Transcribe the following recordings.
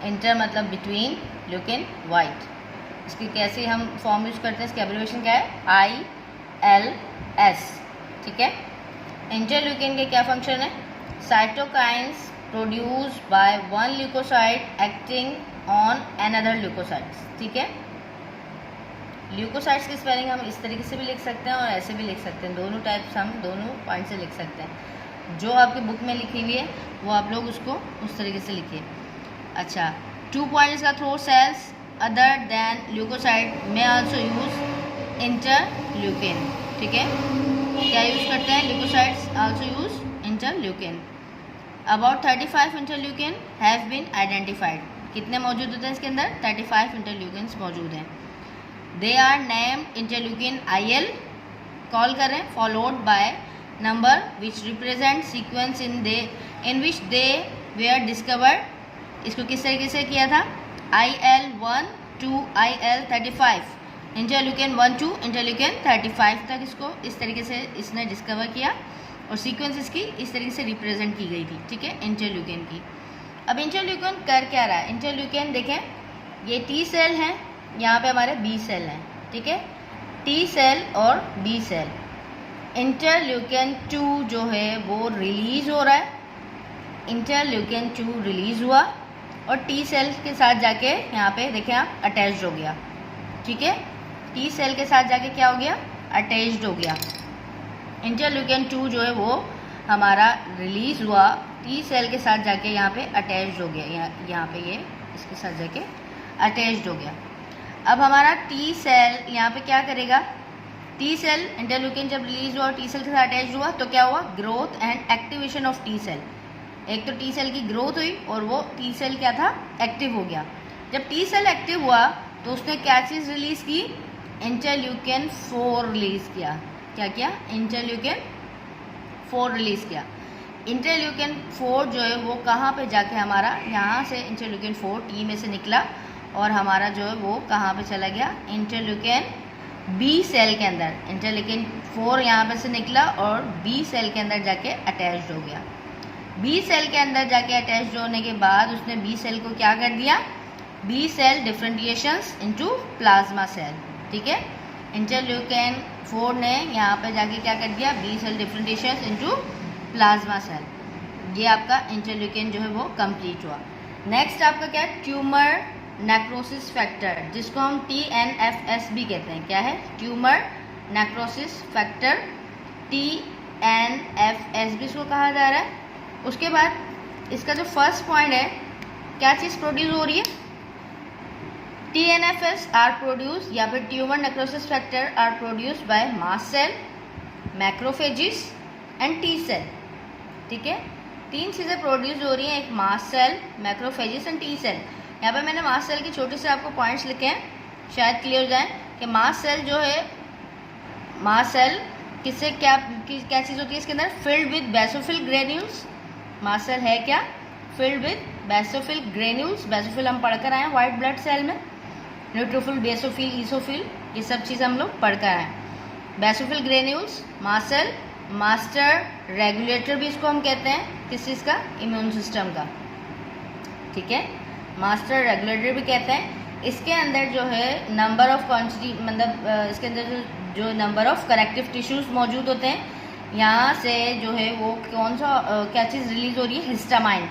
Inter मतलब between, ल्यूकेन white. इसकी कैसे हम फॉर्म यूज करते हैं, इसकी एब्रिविएशन क्या है, ILS, ठीक है। इंटरल्यूकेन के क्या फंक्शन है, cytokines produce by one leukocyte acting on another leukocytes, ठीक है। ल्यूकोसाइट्स की स्पेलिंग हम इस तरीके से भी लिख सकते हैं और ऐसे भी लिख सकते हैं, दोनों टाइप्स हम दोनों पॉइंट से लिख सकते हैं। जो आपकी बुक में लिखी हुई है वो आप लोग उसको उस तरीके से लिखिए। अच्छा, 2 पॉइंट्स का through cells other than leukocyte में आल्सो यूज इंटरल्यूकेन, ठीक है। क्या यूज करते हैं, leukocytes also use interleukin. About 35 interleukin have been identified. कितने मौजूद होते हैं इसके अंदर, 35 इंटरल्यूकेन्स मौजूद हैं। They are named interleukin IL, call करें, followed by number which represent sequence in which they were discovered. इसको किस तरीके से किया था, IL1 to IL35, interleukin 1 to interleukin 35 तक इसको इस तरीके से इसने डिस्कवर किया और सीक्वेंस इसकी इस तरीके से रिप्रेजेंट की गई थी, ठीक है, इंटरल्यूकिन की। अब इंटरल्यूकिन कर क्या रहा है, इंटरल्यूकिन देखें, ये T सेल हैं, यहाँ पे हमारे B सेल हैं, ठीक है, T सेल और B सेल। इंटरल्यूकिन 2 जो है वो रिलीज हो रहा है, इंटरल्यूकिन 2 रिलीज हुआ और T सेल के साथ जाके यहाँ पे देखें आप अटैच्ड हो गया, ठीक है, T सेल के साथ जाके क्या हो गया, अटैच्ड हो गया। इंटरल्यूकिन 2 जो है वो हमारा रिलीज हुआ, T सेल के साथ जाके यहाँ पे अटैच्ड हो गया, यहाँ पे ये इसके साथ जाके अटैच्ड हो गया। अब हमारा T सेल यहाँ पे क्या करेगा, T सेल इंटरल्यूकिन जब रिलीज हुआ और T सेल के साथ अटैच्ड हुआ तो क्या हुआ, growth and activation of T cell. एक तो T सेल की ग्रोथ हुई और वो T सेल क्या था, एक्टिव हो गया। जब T सेल एक्टिव हुआ तो उसने क्या चीज़ रिलीज की, इंटरल्यूकिन 4 रिलीज किया। क्या किया, इंटरल्यूकिन 4 रिलीज किया। इंटरल्यूकिन 4 जो है वो कहाँ पे जाके हमारा, यहाँ से इंटरल्यूकिन 4 T में से निकला और हमारा जो है वो कहाँ पे चला गया, इंटरल्यूकिन B सेल के अंदर। इंटरल्यूकिन 4 यहाँ पे से निकला और B सेल के अंदर जाके अटैच्ड हो गया। B सेल के अंदर जाके अटैच्ड होने के बाद उसने B सेल को क्या कर दिया, B cell differentiations into plasma cell, ठीक है। इंटरल्यूकिन 4 ने यहाँ पे जाके क्या कर दिया, B cell differentiations into plasma cell. ये आपका इंटरल्यूकिन जो है वो कंप्लीट हुआ। नेक्स्ट आपका क्या है, ट्यूमर नेक्रोसिस फैक्टर, जिसको हम TNFS भी कहते हैं। क्या है, ट्यूमर नेक्रोसिस फैक्टर, TNFS भी इसको कहा जा रहा है। उसके बाद इसका जो फर्स्ट पॉइंट है, क्या चीज़ प्रोड्यूस हो रही है, TNFS आर प्रोड्यूस या फिर tumour necrosis factor are produce by mast cell, macrophages and T cell, ठीक है। 3 चीज़ें प्रोड्यूस हो रही हैं, एक mast cell, macrophages and T cell. यहाँ पे मैंने मास्ट सेल की छोटे से आपको पॉइंट्स लिखे हैं, शायद क्लियर हो जाए कि मास्ट सेल जो है, मास्ट सेल किससे क्या चीज़ होती है, इसके अंदर filled with basophil granules. Mast cell है क्या, filled with basophil granules. Basophil हम पढ़कर आए हैं व्हाइट ब्लड सेल में, न्यूट्रोफिल, बेसोफिल, ईसोफिल, ये सब चीज़ हम लोग पढ़कर आए हैं। Basophil granules, mast cell, master regulator भी इसको हम कहते हैं, किस चीज़ का, इम्यून सिस्टम का, ठीक है, मास्टर रेगुलेटर भी कहते हैं। इसके अंदर जो है नंबर ऑफ क्वांटिटी, मतलब इसके अंदर जो नंबर ऑफ करेक्टिव टिश्यूज़ मौजूद होते हैं, यहाँ से जो है वो कौन सा क्या चीज़ रिलीज हो रही है, हिस्टामाइन।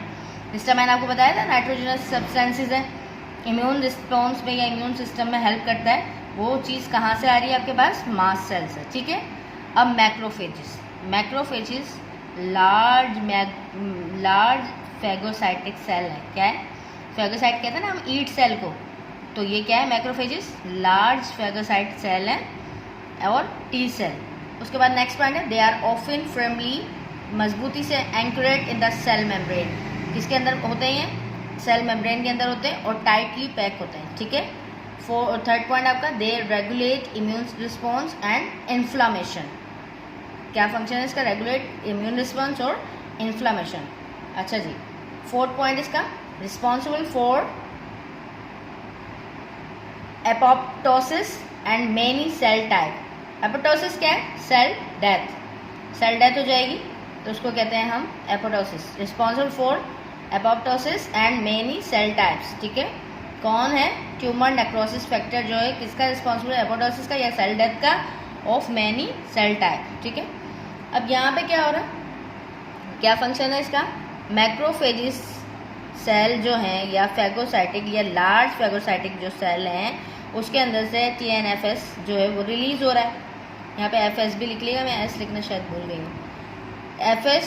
हिस्टामाइन आपको बताया था नाइट्रोजनस सब्सटेंसेस है, इम्यून रिस्पॉन्स में या इम्यून सिस्टम में हेल्प करता है। वो चीज़ कहाँ से आ रही है आपके पास, मास्ट सेल से, ठीक है। अब macrophages, macrophages large phagocytic cell है। क्या है, फैगोसाइट कहते हैं ना हम ईट सेल को, तो ये क्या है, मैक्रोफेजिस लार्ज फैगोसाइट सेल है और T सेल। उसके बाद नेक्स्ट पॉइंट है, दे आर ऑफन फर्मली, मजबूती से एंकरेड इन द सेल मेम्ब्रेन। किसके अंदर होते हैं, सेल मेम्ब्रेन के अंदर होते हैं और टाइटली पैक होते हैं, ठीक है। थर्ड पॉइंट आपका, they regulate immune response and inflammation. क्या फंक्शन है इसका, रेगुलेट इम्यून रिस्पॉन्स और इन्फ्लामेशन। अच्छा जी, फोर्थ पॉइंट इसका, responsible for apoptosis and many cell type. Apoptosis क्या है, सेल डेथ, सेल डेथ हो जाएगी तो उसको कहते हैं हम apoptosis. Responsible for apoptosis and many cell types, ठीक है। कौन है? ट्यूमर नेक्रोसिस फैक्टर जो है किसका रिस्पॉन्सिबल है, एपोप्टोसिस का या सेल डेथ का, ऑफ मैनी सेल टाइप, ठीक है। अब यहाँ पे क्या हो रहा है, क्या फंक्शन है इसका, मैक्रोफेजिस सेल जो हैं या फैगोसाइटिक या लार्ज फैगोसाइटिक जो सेल हैं उसके अंदर से TNFS जो है वो रिलीज हो रहा है। यहाँ पे FS भी लिख लिएगा, मैं S लिखना शायद भूल गई हूँ, FS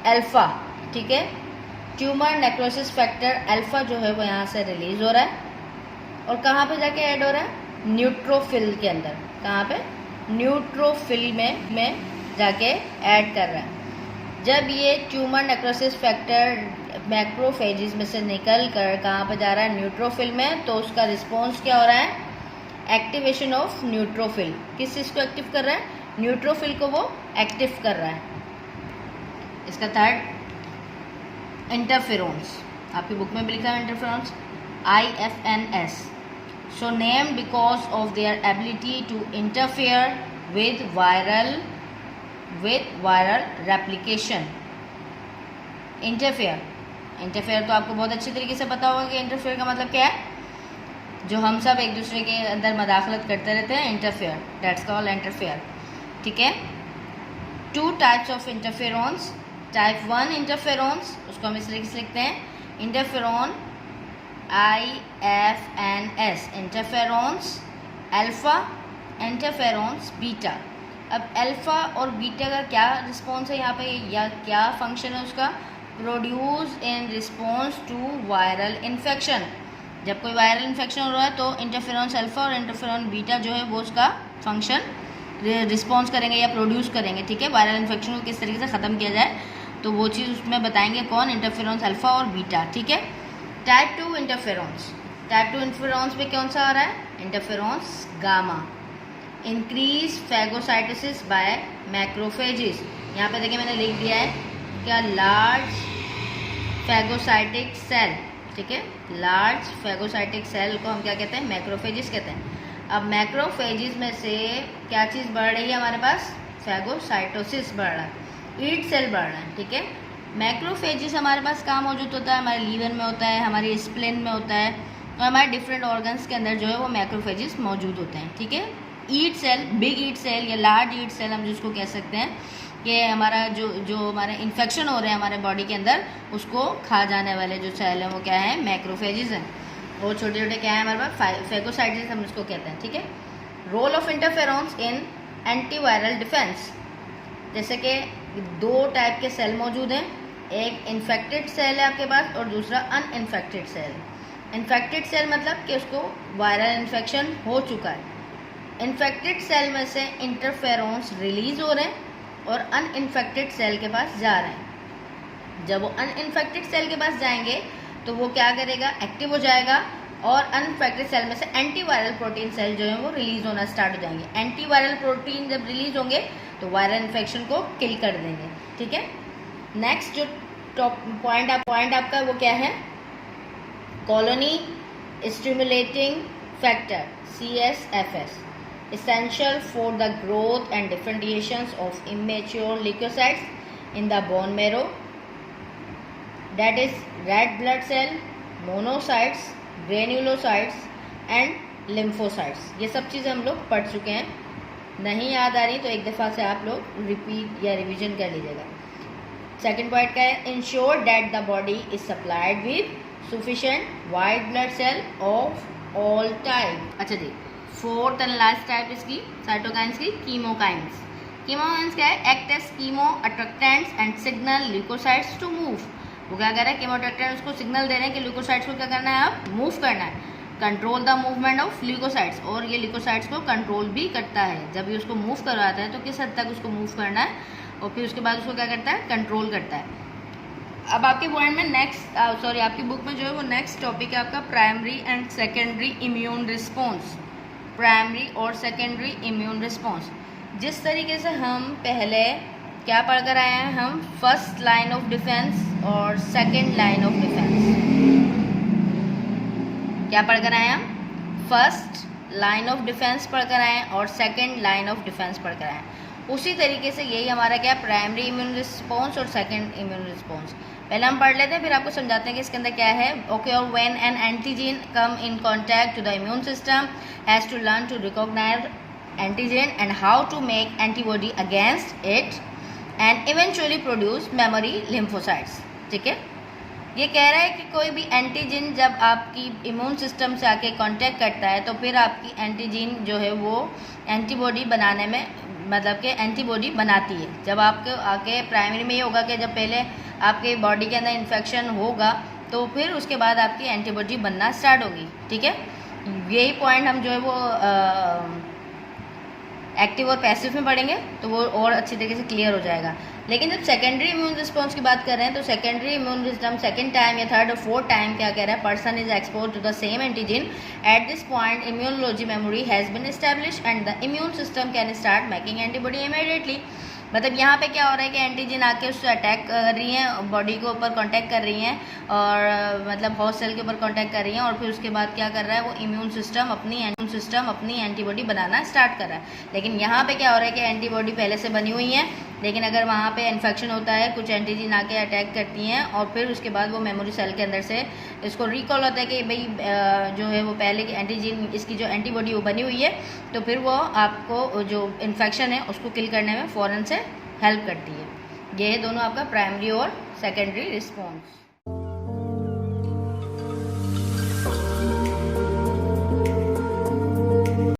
अल्फा, ठीक है। ट्यूमर नेक्रोसिस फैक्टर अल्फा जो है वो यहाँ से रिलीज हो रहा है और कहाँ पे जाके ऐड हो रहा है, न्यूट्रोफिल के अंदर। कहाँ पे? न्यूट्रोफिल में जाके ऐड कर रहा है। जब ये ट्यूमर नेक्रोसिस फैक्टर मैक्रोफेजिस में से निकल कर कहाँ पे जा रहा है, न्यूट्रोफिल में, तो उसका रिस्पॉन्स क्या हो रहा है, एक्टिवेशन ऑफ न्यूट्रोफिल। किस चीज़ को एक्टिव कर रहा है, न्यूट्रोफिल को वो एक्टिव कर रहा है। इसका थर्ड इंटरफेरोन्स, आपकी बुक में भी लिखा है interferons, IFNS, so named because of their ability to interfere with viral replication। Interfere तो आपको बहुत अच्छी तरीके से पता होगा कि इंटरफेयर का मतलब क्या है, जो हम सब एक दूसरे के अंदर मदाखलत करते रहते हैं, इंटरफेयर, दैट्स कॉल्ड इंटरफेयर, ठीक है। 2 types of interferons, type 1 interferons, उसको हम इस तरीके से लिखते हैं, interferon IFNS, interferons alpha, interferons beta. अब अल्फा और बीटा का क्या रिस्पॉन्स है यहाँ पे, या क्या फंक्शन है उसका, produce in response to viral infection. जब कोई वायरल इन्फेक्शन हो रहा है तो इंटरफेरोन्स अल्फा और इंटरफेरोन बीटा जो है वो उसका फंक्शन रिस्पॉन्स करेंगे या प्रोड्यूस करेंगे, ठीक है। वायरल इन्फेक्शन को किस तरीके से ख़त्म किया जाए तो वो चीज़ उसमें बताएंगे, कौन, इंटरफेरोन्स अल्फा और बीटा, ठीक है। टाइप 2 इंटरफेरोन्स, टाइप 2 इंटरफेरोन्स में कौन सा आ रहा है, interferons gamma, increase phagocytosis by macrophages. यहाँ पे देखिए मैंने लिख दिया है क्या, लार्ज फैगोसाइटिक सेल, ठीक है। लार्ज फैगोसाइटिक सेल को हम क्या कहते हैं, मैक्रोफेजिस कहते हैं। अब मैक्रोफेजिस में से क्या चीज़ बढ़ रही है हमारे पास, फैगोसाइटोसिस बढ़ रहा है, ईट सेल बढ़ रहा है, ठीक है। मैक्रोफेजिस हमारे पास कहाँ मौजूद होता है, हमारे लीवर में होता है, हमारे स्प्लेन में होता है, तो हमारे डिफरेंट ऑर्गन्स के अंदर जो है वो मैक्रोफेजिस मौजूद होते हैं, ठीक है। ईट सेल, बिग ईट सेल या लार्ज ईट सेल हम जिसको कह सकते हैं, कि हमारा जो हमारे इन्फेक्शन हो रहे हैं हमारे बॉडी के अंदर उसको खा जाने वाले जो सेल हैं वो क्या है, मैक्रोफेजिस हैं। और छोटे छोटे क्या है हमारे पास, फैगोसाइटिस हम इसको कहते हैं, ठीक है। Role of interferons in antiviral defence, जैसे कि 2 टाइप के सेल मौजूद हैं, एक इन्फेक्टेड सेल है आपके पास और दूसरा अनइन्फेक्टेड सेल। इन्फेक्टेड सेल मतलब कि उसको वायरल इन्फेक्शन हो चुका है। इन्फेक्टेड सेल में से इंटरफेरोन्स रिलीज हो रहे हैं और अनइन्फेक्टेड सेल के पास जा रहे हैं। जब वो अनइन्फेक्टेड सेल के पास जाएंगे तो वो क्या करेगा, एक्टिव हो जाएगा और अनइन्फेक्टेड सेल में से एंटीवायरल प्रोटीन सेल जो है वो रिलीज होना स्टार्ट हो जाएंगे। एंटीवायरल प्रोटीन जब रिलीज होंगे तो वायरल इन्फेक्शन को किल कर देंगे, ठीक है। नेक्स्ट जो टॉप पॉइंट आपका वो क्या है, colony stimulating factor CSFS, essential for the growth and differentiations of immature leukocytes in the bone marrow, that is red blood cell, monocytes, granulocytes and lymphocytes। ये सब चीज़ें हम लोग पढ़ चुके हैं, नहीं याद आ रही तो एक दफ़ा से आप लोग रिपीट या रिवीजन कर लीजिएगा। सेकेंड पॉइंट का है, ensure that the body is supplied with sufficient white blood cell of all type. अच्छा जी, फोर्थ एंड लास्ट टाइप इसकी साइटोकाइंस की, कीमोकाइंस। कीमोकाइंस क्या है, act as chemo attractants and signal leukocytes to move. वो क्या कर रहे हैं, कीमो अट्रैक्टेंट्स को सिग्नल दे रहे हैं कि ल्यूकोसाइट्स को क्या करना है, अब मूव करना है। Control the movement of leukocytes, और ये ल्यूकोसाइट्स को कंट्रोल भी करता है। जब ये उसको मूव करवाता है तो किस हद तक उसको मूव करना है और फिर उसके बाद उसको क्या करता है, कंट्रोल करता है। अब आपके पॉइंट में आपकी बुक में जो है वो नेक्स्ट टॉपिक है आपका primary and secondary immune response. Primary और सेकेंडरी इम्यून रिस्पॉन्स, जिस तरीके से हम पहले क्या पढ़कर आए हैं, हम फर्स्ट लाइन ऑफ डिफेंस और सेकेंड लाइन ऑफ डिफेंस क्या पढ़कर आए हम, फर्स्ट लाइन ऑफ डिफेंस पढ़कर आए और सेकेंड लाइन ऑफ डिफेंस पढ़कर आए। उसी तरीके से यही हमारा क्या, प्राइमरी इम्यून रिस्पॉन्स और सेकेंड इम्यून रिस्पॉन्स। पहले हम पढ़ लेते हैं, फिर आपको समझाते हैं कि इसके अंदर क्या है। ओके, और when an antigen come in contact to the immune system has to learn to recognise antigen and how to make antibody against it and eventually produce memory lymphocytes. ठीक है, ये कह रहा है कि कोई भी एंटीजन जब आपकी इम्यून सिस्टम से आके कांटेक्ट करता है तो फिर आपकी एंटीजन जो है वो एंटीबॉडी बनाने में, मतलब कि एंटीबॉडी बनाती है। जब आपके आके प्राइमरी में ये होगा कि जब पहले आपके बॉडी के अंदर इन्फेक्शन होगा तो फिर उसके बाद आपकी एंटीबॉडी बनना स्टार्ट होगी। ठीक है, यही पॉइंट हम जो है वो एक्टिव और पैसिव में पढ़ेंगे तो वो और अच्छी तरीके से क्लियर हो जाएगा। लेकिन जब सेकेंडरी इम्यून रिस्पॉन्स की बात कर रहे हैं तो secondary immune system second time या थर्ड और फोर्थ टाइम क्या कह रहा है, person is expose to the same antigen at this point immunology memory has been establish and the immune system can start making antibody immediately. मतलब यहाँ पे क्या हो रहा है कि एंटीजन आके उससे अटैक कर रही हैं, बॉडी के ऊपर कांटेक्ट कर रही हैं और मतलब होस्ट सेल के ऊपर कांटेक्ट कर रही हैं और फिर उसके बाद क्या कर रहा है, वो इम्यून सिस्टम अपनी एंटीबॉडी बनाना स्टार्ट कर रहा है। लेकिन यहाँ पे क्या हो रहा है कि एंटीबॉडी पहले से बनी हुई है, लेकिन अगर वहाँ पे इन्फेक्शन होता है, कुछ एंटीजन आके अटैक करती हैं और फिर उसके बाद वो मेमोरी सेल के अंदर से इसको रिकॉल होता है कि भाई जो है वो पहले की एंटीजन, इसकी जो एंटीबॉडी वो बनी हुई है, तो फिर वो आपको जो इन्फेक्शन है उसको किल करने में फ़ौरन से हेल्प करती है। ये है दोनों आपका प्राइमरी और सेकेंडरी रिस्पॉन्स।